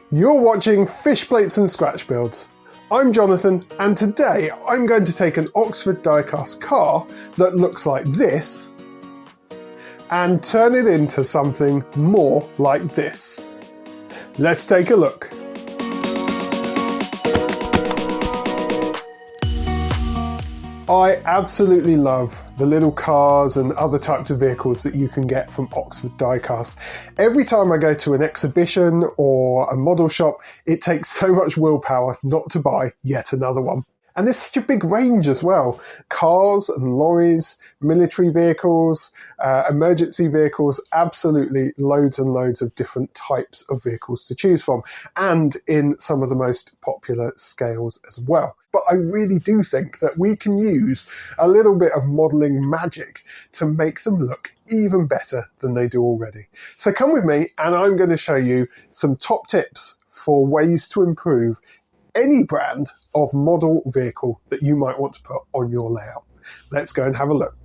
You're watching Fish Plates and Scratch Builds. I'm Jonathan, and today I'm going to take an Oxford Diecast car that looks like this and turn it into something more like this. Let's take a look. I absolutely love the little cars and other types of vehicles that you can get from Oxford Diecast. Every time I go to an exhibition or a model shop, it takes so much willpower not to buy yet another one. And there's such a big range as well. Cars and lorries, military vehicles, emergency vehicles, absolutely loads and loads of different types of vehicles to choose from, and in some of the most popular scales as well. But I really do think that we can use a little bit of modelling magic to make them look even better than they do already. So come with me and I'm going to show you some top tips for ways to improve any brand of model vehicle that you might want to put on your layout. Let's go and have a look.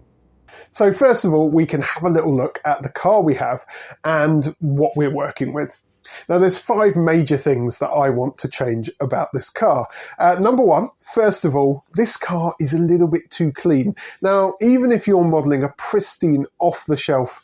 So first of all, we can have a little look at the car we have and what we're working with. Now there's 5 major things that I want to change about this car. Number one, first of all, this car is a little bit too clean. Now, even if you're modelling a pristine off-the-shelf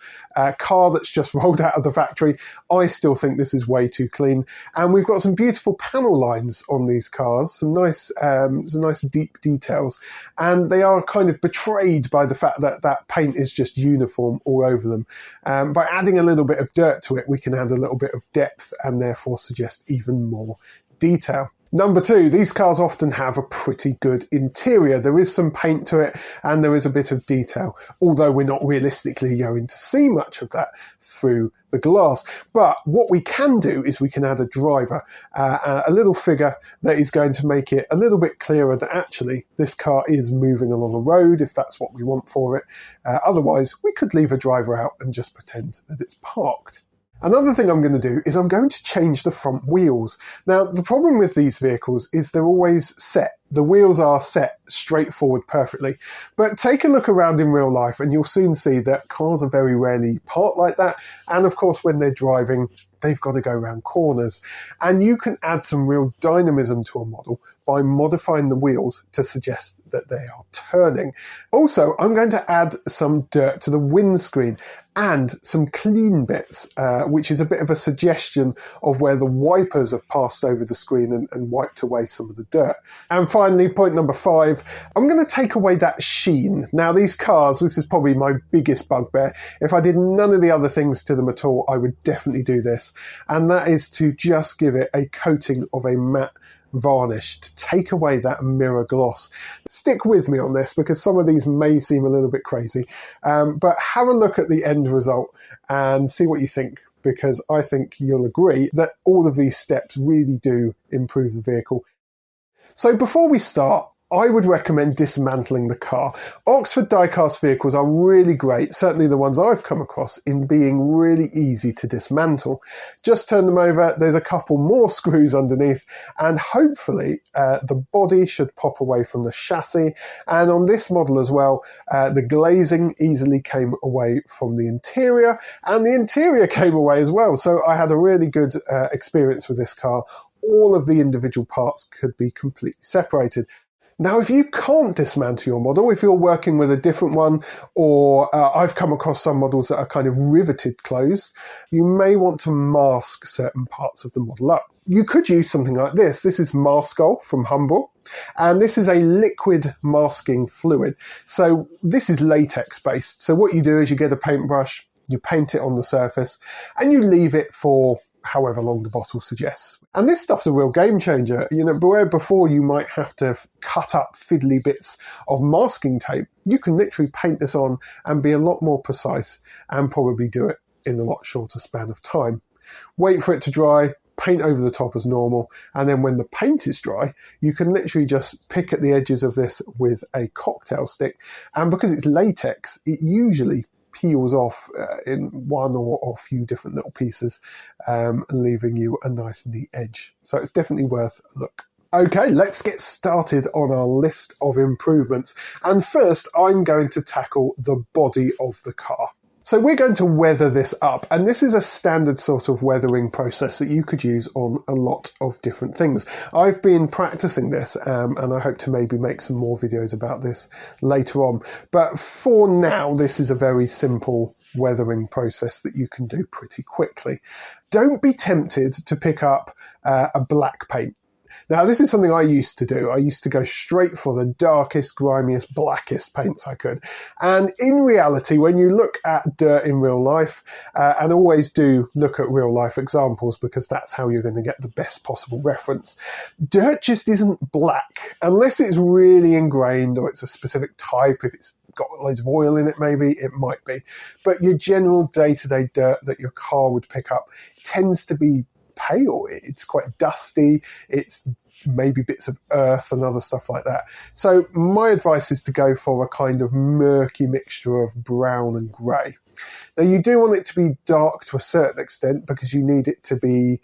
car that's just rolled out of the factory, I still think this is way too clean. And we've got some beautiful panel lines on these cars, some nice deep details, and they are kind of betrayed by the fact that that paint is just uniform all over them. By adding a little bit of dirt to it, we can add a little bit of depth and therefore suggest even more detail. Number 2, these cars often have a pretty good interior. There is some paint to it and there is a bit of detail, although we're not realistically going to see much of that through the glass. But what we can do is we can add a driver, a little figure that is going to make it a little bit clearer that actually this car is moving along a road if that's what we want for it. Otherwise, we could leave a driver out and just pretend that it's parked. Another thing I'm going to do is I'm going to change the front wheels. Now, the problem with these vehicles is they're always set. The wheels are set straight forward perfectly. But take a look around in real life and you'll soon see that cars are very rarely parked like that. And of course, when they're driving, they've got to go around corners. And you can add some real dynamism to a model by modifying the wheels to suggest that they are turning. Also, I'm going to add some dirt to the windscreen and some clean bits, which is a bit of a suggestion of where the wipers have passed over the screen and wiped away some of the dirt. And finally, point number 5, I'm going to take away that sheen. Now, these cars, this is probably my biggest bugbear. If I did none of the other things to them at all, I would definitely do this. And that is to just give it a coating of a matte varnish to take away that mirror gloss. Stick with me on this because some of these may seem a little bit crazy, but have a look at the end result and see what you think, because I think you'll agree that all of these steps really do improve the vehicle. So before we start, I would recommend dismantling the car. Oxford Diecast vehicles are really great, certainly the ones I've come across, in being really easy to dismantle. Just turn them over, there's a couple more screws underneath, and hopefully the body should pop away from the chassis. And on this model as well, the glazing easily came away from the interior, and the interior came away as well. So I had a really good experience with this car. All of the individual parts could be completely separated. Now, if you can't dismantle your model, if you're working with a different one, or I've come across some models that are kind of riveted closed, you may want to mask certain parts of the model up. You could use something like this. This is Maskol from Humble, and this is a liquid masking fluid. So this is latex based. So what you do is you get a paintbrush, you paint it on the surface, and you leave it for however long the bottle suggests. And this stuff's a real game changer. You know, where before you might have to cut up fiddly bits of masking tape, you can literally paint this on and be a lot more precise and probably do it in a lot shorter span of time. Wait for it to dry, paint over the top as normal, and then when the paint is dry, you can literally just pick at the edges of this with a cocktail stick. And because it's latex, it usually peels off in one or a few different little pieces, leaving you a nice neat edge. So it's definitely worth a look. Okay, let's get started on our list of improvements. And first, I'm going to tackle the body of the car. So we're going to weather this up, and this is a standard sort of weathering process that you could use on a lot of different things. I've been practicing this, and I hope to maybe make some more videos about this later on. But for now, this is a very simple weathering process that you can do pretty quickly. Don't be tempted to pick up a black paint. Now, this is something I used to do. I used to go straight for the darkest, grimiest, blackest paints I could. And in reality, when you look at dirt in real life, and always do look at real life examples because that's how you're going to get the best possible reference, dirt just isn't black unless it's really ingrained or it's a specific type. If it's got loads of oil in it, maybe it might be. But your general day-to-day dirt that your car would pick up tends to be pale. It's quite dusty. It's maybe bits of earth and other stuff like that. So my advice is to go for a kind of murky mixture of brown and grey. Now, you do want it to be dark to a certain extent because you need it to be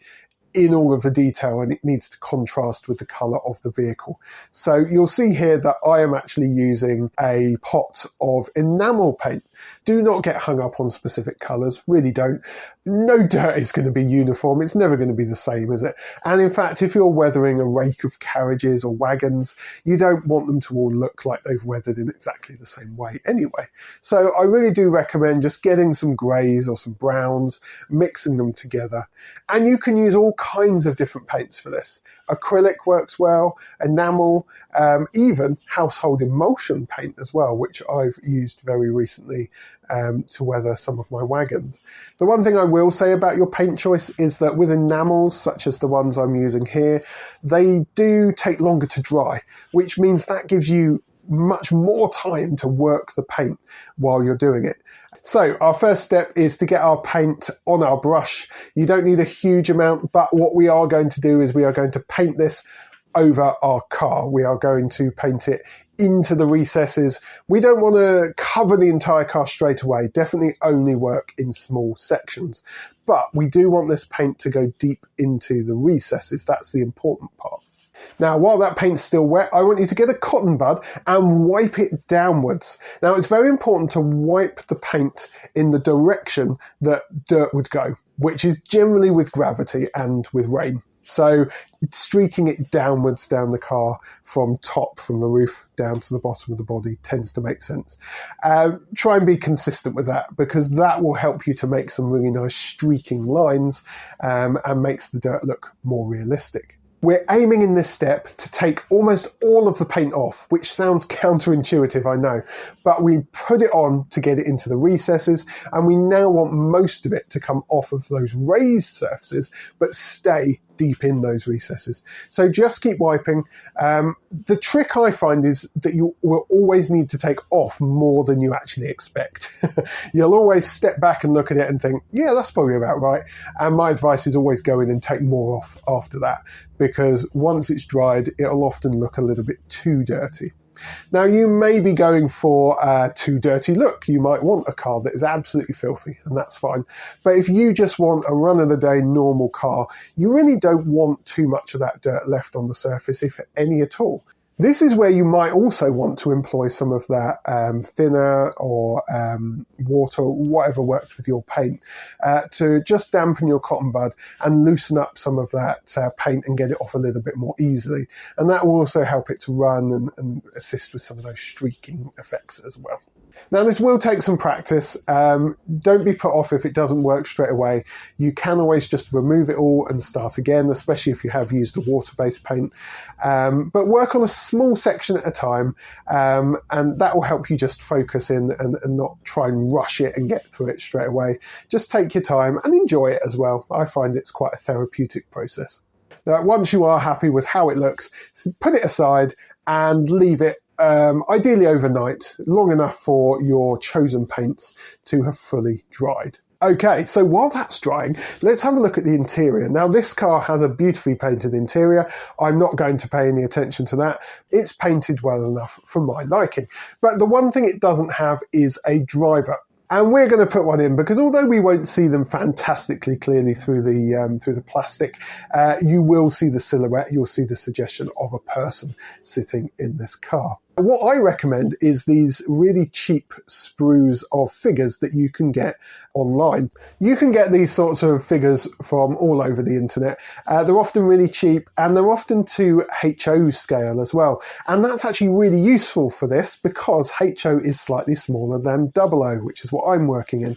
in all of the detail, and it needs to contrast with the colour of the vehicle. So you'll see here that I am actually using a pot of enamel paint. Do not get hung up on specific colours, really don't. No dirt is going to be uniform, it's never going to be the same, is it? And in fact, if you're weathering a rake of carriages or wagons, you don't want them to all look like they've weathered in exactly the same way anyway. So I really do recommend just getting some greys or some browns, mixing them together. And you can use all kinds of different paints for this. Acrylic works well, enamel, even household emulsion paint as well, which I've used very recently to weather some of my wagons. The one thing I will say about your paint choice is that with enamels, such as the ones I'm using here, they do take longer to dry, which means that gives you much more time to work the paint while you're doing it. So our first step is to get our paint on our brush. You don't need a huge amount, but what we are going to do is we are going to paint this over our car. We are going to paint it into the recesses. We don't want to cover the entire car straight away. Definitely only work in small sections. But we do want this paint to go deep into the recesses. That's the important part. Now, while that paint's still wet, I want you to get a cotton bud and wipe it downwards. Now, it's very important to wipe the paint in the direction that dirt would go, which is generally with gravity and with rain. So streaking it downwards down the car from the roof down to the bottom of the body tends to make sense. Try and be consistent with that, because that will help you to make some really nice streaking lines and makes the dirt look more realistic. We're aiming in this step to take almost all of the paint off, which sounds counterintuitive, I know, but we put it on to get it into the recesses, and we now want most of it to come off of those raised surfaces, but stay deep in those recesses. So just keep wiping. The trick I find is that you will always need to take off more than you actually expect. You'll always step back and look at it and think, yeah, that's probably about right. And my advice is always go in and take more off after that, because once it's dried, it'll often look a little bit too dirty. Now, you may be going for a too dirty look. You might want a car that is absolutely filthy, and that's fine. But if you just want a run-of-the-day normal car, you really don't want too much of that dirt left on the surface, if any at all. This is where you might also want to employ some of that thinner or water, whatever works with your paint, to just dampen your cotton bud and loosen up some of that paint and get it off a little bit more easily. And that will also help it to run and assist with some of those streaking effects as well. Now, this will take some practice. Don't be put off if it doesn't work straight away. You can always just remove it all and start again, especially if you have used a water-based paint. But work on a small section at a time, and that will help you just focus in and not try and rush it and get through it straight away. Just take your time and enjoy it as well. I find it's quite a therapeutic process. Now, once you are happy with how it looks, put it aside and leave it ideally overnight, long enough for your chosen paints to have fully dried. Okay, so while that's drying, let's have a look at the interior. Now, this car has a beautifully painted interior. I'm not going to pay any attention to that. It's painted well enough for my liking. But the one thing it doesn't have is a driver. And we're going to put one in, because although we won't see them fantastically clearly through the plastic, you will see the silhouette. You'll see the suggestion of a person sitting in this car. What I recommend is these really cheap sprues of figures that you can get online. You can get these sorts of figures from all over the internet. They're often really cheap and they're often to HO scale as well. And that's actually really useful for this because HO is slightly smaller than 00, which is what I'm working in.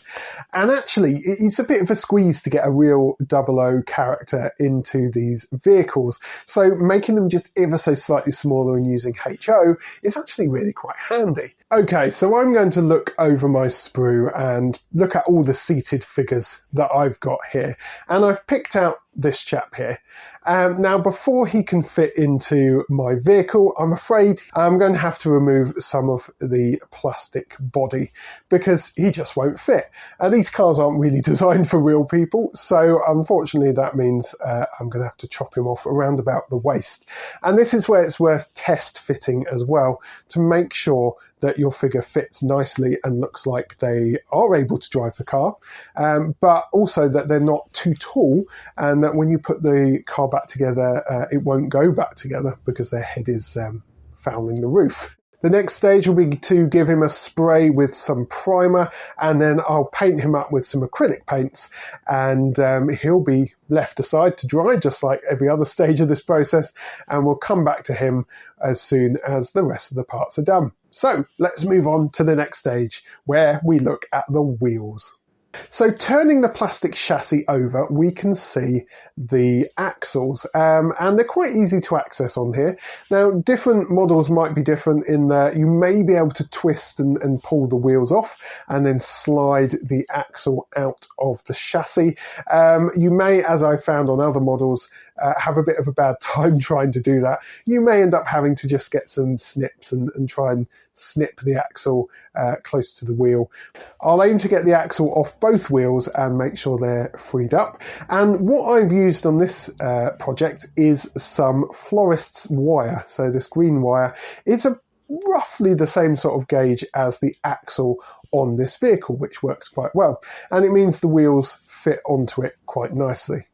And actually, it's a bit of a squeeze to get a real 00 character into these vehicles. So making them just ever so slightly smaller and using HO is actually really quite handy. Okay, so I'm going to look over my sprue and look at all the seated figures that I've got here. And I've picked out this chap here. Now, before he can fit into my vehicle, I'm afraid I'm going to have to remove some of the plastic body because he just won't fit. These cars aren't really designed for real people, so unfortunately that means I'm going to have to chop him off around about the waist. And this is where it's worth test fitting as well to make sure that your figure fits nicely and looks like they are able to drive the car, but also that they're not too tall and that when you put the car back together, it won't go back together because their head is fouling the roof. The next stage will be to give him a spray with some primer, and then I'll paint him up with some acrylic paints, and he'll be left aside to dry just like every other stage of this process, and we'll come back to him as soon as the rest of the parts are done. So let's move on to the next stage where we look at the wheels. So turning the plastic chassis over, we can see the axles, and they're quite easy to access on here. Now, different models might be different in that you may be able to twist and pull the wheels off and then slide the axle out of the chassis. You may, as I found on other models, have a bit of a bad time trying to do that. You may end up having to just get some snips and try and snip the axle close to the wheel. I'll aim to get the axle off both wheels and make sure they're freed up. And what I've used on this project is some florist's wire. So this green wire, it's roughly the same sort of gauge as the axle on this vehicle, which works quite well. And it means the wheels fit onto it quite nicely.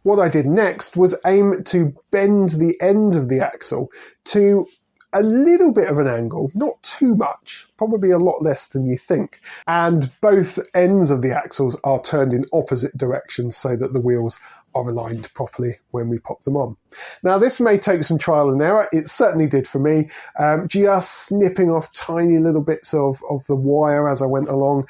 What I did next was aim to bend the end of the axle to a little bit of an angle, not too much, probably a lot less than you think. And both ends of the axles are turned in opposite directions so that the wheels are aligned properly when we pop them on. Now, this may take some trial and error. It certainly did for me. Just snipping off tiny little bits of the wire as I went along,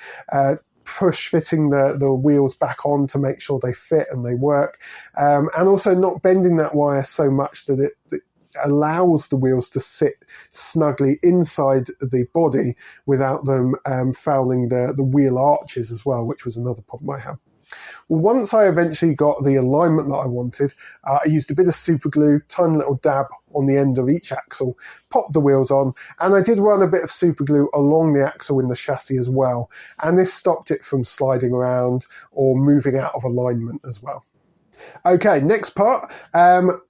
push fitting the wheels back on to make sure they fit and they work, and also not bending that wire so much that it allows the wheels to sit snugly inside the body without them fouling the wheel arches as well, which was another problem I had. Well, once I eventually got the alignment that I wanted, I used a bit of super glue, tiny little dab on the end of each axle, popped the wheels on, and I did run a bit of super glue along the axle in the chassis as well, and this stopped it from sliding around or moving out of alignment as well. Okay, next part.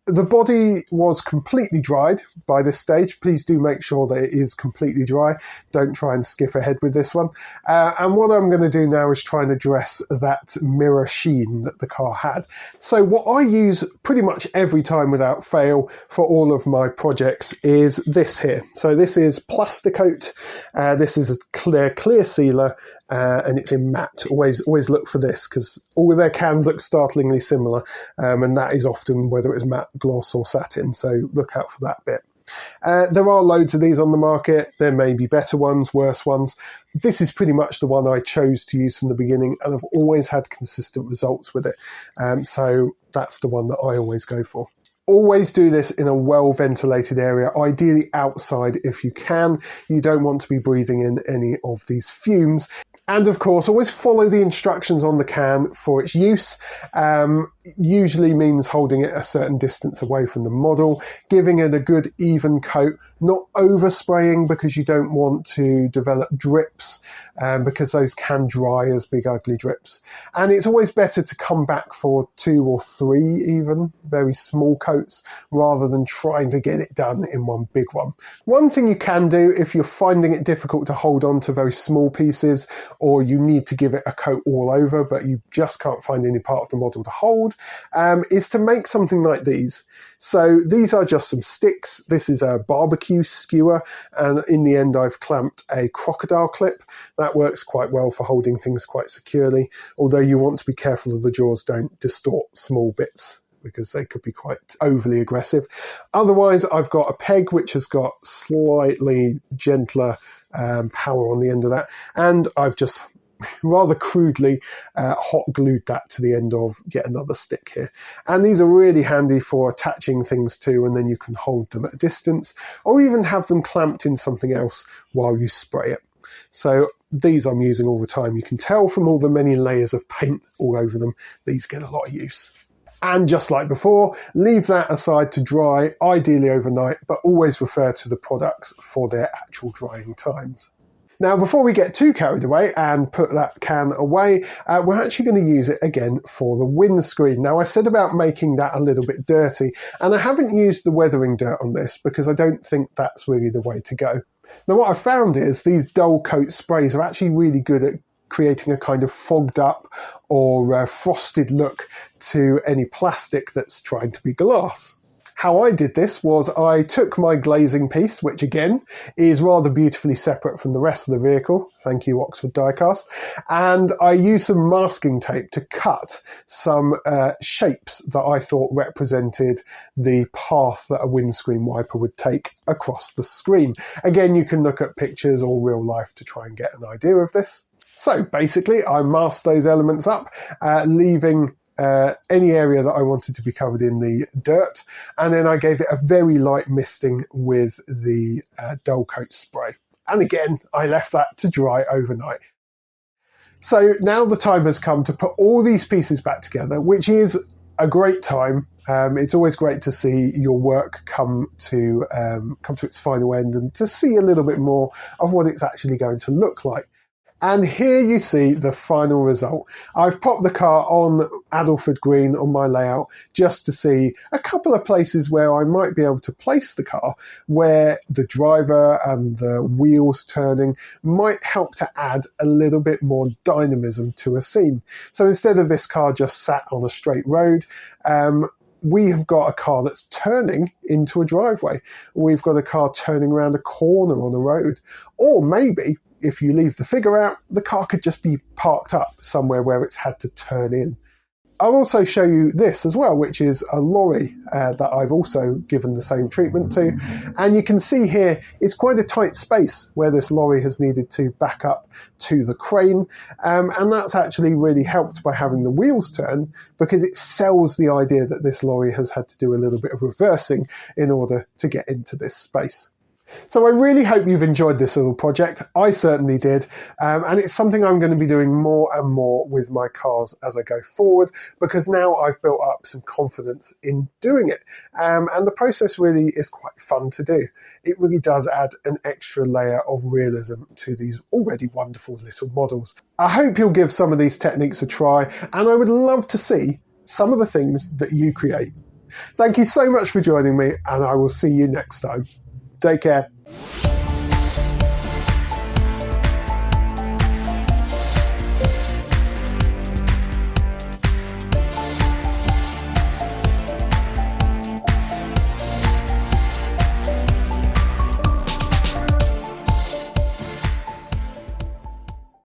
The body was completely dried by this stage. Please do make sure that it is completely dry. Don't try and skip ahead with this one. And what I'm going to do now is try and address that mirror sheen that the car had. So what I use pretty much every time without fail for all of my projects is this here. So this is Plasticoat. This is a clear sealer. And it's in matte. Always look for this because all of their cans look startlingly similar, and that is often whether it's matte, gloss or satin, so look out for that bit. There are loads of these on the market. There may be better ones, worse ones. This is pretty much the one I chose to use from the beginning, and I've always had consistent results with it, so that's the one that I always go for. Always do this in a well-ventilated area, ideally outside if you can. You don't want to be breathing in any of these fumes. And of course, always follow the instructions on the can for its use. Usually means holding it a certain distance away from the model, giving it a good even coat, not overspraying because you don't want to develop drips, because those can dry as big ugly drips. And it's always better to come back for 2 or 3 even, very small coats, rather than trying to get it done in one big one. One thing you can do if you're finding it difficult to hold on to very small pieces, or you need to give it a coat all over, but you just can't find any part of the model to hold, is to make something like these. So these are just some sticks. This is a barbecue skewer, and in the end I've clamped a crocodile clip. That works quite well for holding things quite securely, although you want to be careful that the jaws don't distort small bits, because they could be quite overly aggressive. Otherwise, I've got a peg which has got slightly gentler power on the end of that, and I've just rather crudely hot glued that to the end of yet another stick here. And these are really handy for attaching things to, and then you can hold them at a distance, or even have them clamped in something else while you spray it. So these I'm using all the time. You can tell from all the many layers of paint all over them, these get a lot of use. And just like before, leave that aside to dry, ideally overnight, but always refer to the products for their actual drying times. Now, before we get too carried away and put that can away, we're actually going to use it again for the windscreen. Now, I said about making that a little bit dirty, and I haven't used the weathering dirt on this because I don't think that's really the way to go. Now, what I've found is these dull coat sprays are actually really good at creating a kind of fogged up or frosted look to any plastic that's trying to be glass. How I did this was I took my glazing piece, which again is rather beautifully separate from the rest of the vehicle, thank you Oxford Diecast, and I used some masking tape to cut some shapes that I thought represented the path that a windscreen wiper would take across the screen. Again, you can look at pictures or real life to try and get an idea of this. So basically, I masked those elements up, leaving any area that I wanted to be covered in the dirt, and then I gave it a very light misting with the dull coat spray. And again, I left that to dry overnight. So now the time has come to put all these pieces back together, which is a great time. It's always great to see your work come to its final end and to see a little bit more of what it's actually going to look like. And here you see the final result. I've popped the car on Adalford Green on my layout just to see a couple of places where I might be able to place the car where the driver and the wheels turning might help to add a little bit more dynamism to a scene. So instead of this car just sat on a straight road, we have got a car that's turning into a driveway. We've got a car turning around a corner on a road. Or maybe, if you leave the figure out, the car could just be parked up somewhere where it's had to turn in. I'll also show you this as well, which is a lorry that I've also given the same treatment to. And you can see here, it's quite a tight space where this lorry has needed to back up to the crane. And that's actually really helped by having the wheels turn, because it sells the idea that this lorry has had to do a little bit of reversing in order to get into this space. So I really hope you've enjoyed this little project. I certainly did. And it's something I'm going to be doing more and more with my cars as I go forward, because now I've built up some confidence in doing it. And the process really is quite fun to do. It really does add an extra layer of realism to these already wonderful little models. I hope you'll give some of these techniques a try, and I would love to see some of the things that you create. Thank you so much for joining me, and I will see you next time. Take care.